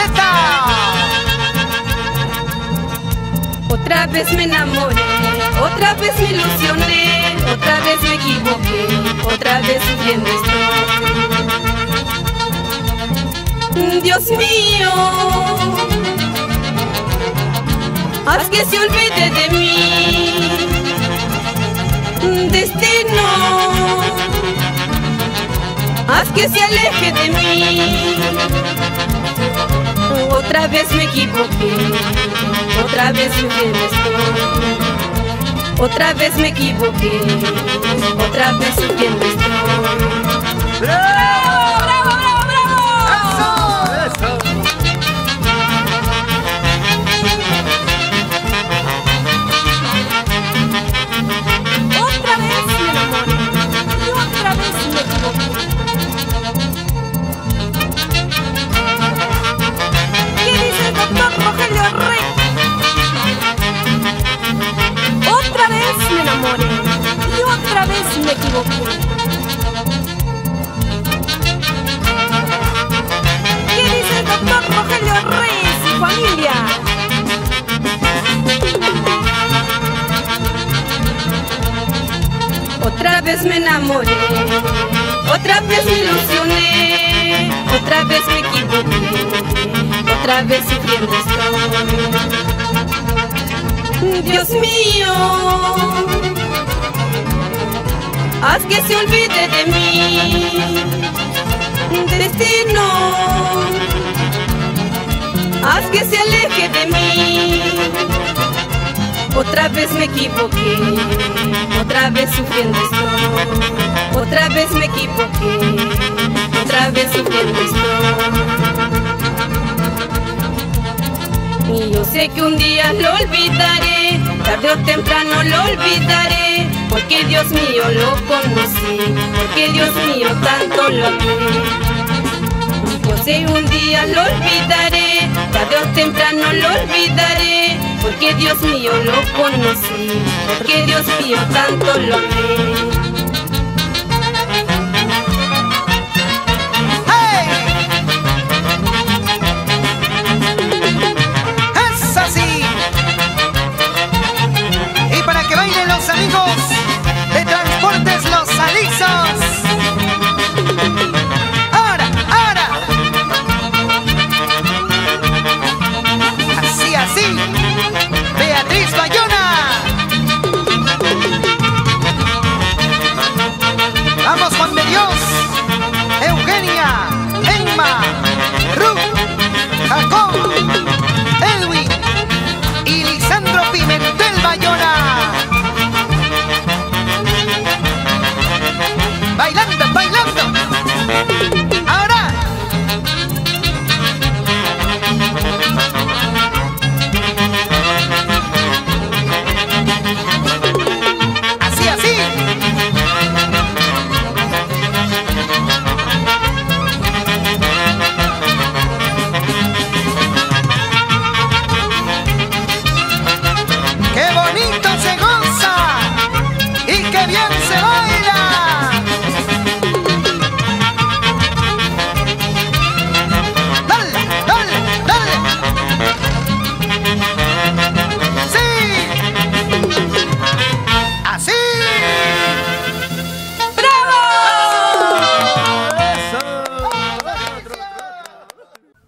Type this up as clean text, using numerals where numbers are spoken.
Z. Otra vez me enamoré, otra vez me ilusioné, otra vez me equivoqué, otra vez sufriendo estoy. Dios mío, haz que se olvide de mí. Destino, haz que se aleje de mí. Otra vez me equivoqué, otra vez sufriendo estoy. Otra vez me equivoqué, otra vez sufriendo estoy. ¡Bravo! ¡Bravo, bravo, bravo! ¡Eso! Otra vez me enamoré y otra vez me equivoqué. ¿Qué dice el doctor Rogelio Rey? Otra vez me enamoré y otra vez me equivoqué. ¿Qué dice el doctor Rogelio Reyes y familia? Otra vez me enamoré, otra vez me ilusioné, otra vez me equivoqué, otra vez sufriendo estoy. Dios mío, haz que se olvide de mí. Destino, haz que se aleje de mí. Otra vez me equivoqué, otra vez sufriendo estoy. Otra vez me equivoqué, otra vez sufriendo estoy. Y yo sé que un día lo olvidaré, tarde o temprano lo olvidaré, porque Dios mío lo conocí, porque Dios mío tanto lo amé. Yo sé un día lo olvidaré, tarde o temprano lo olvidaré, porque Dios mío lo conocí, porque Dios mío tanto lo amé. Amigos de Transportes Los Alixos. Ahora, ahora. Así, así. Beatriz Bayona. Vamos, Juan de Dios. Eugenia, Emma, Ruth, Jacob, Edwin y Lisandro Pimentel Bayona. Bailando, bailando. Ahora. Así, así. ¡Qué bonito!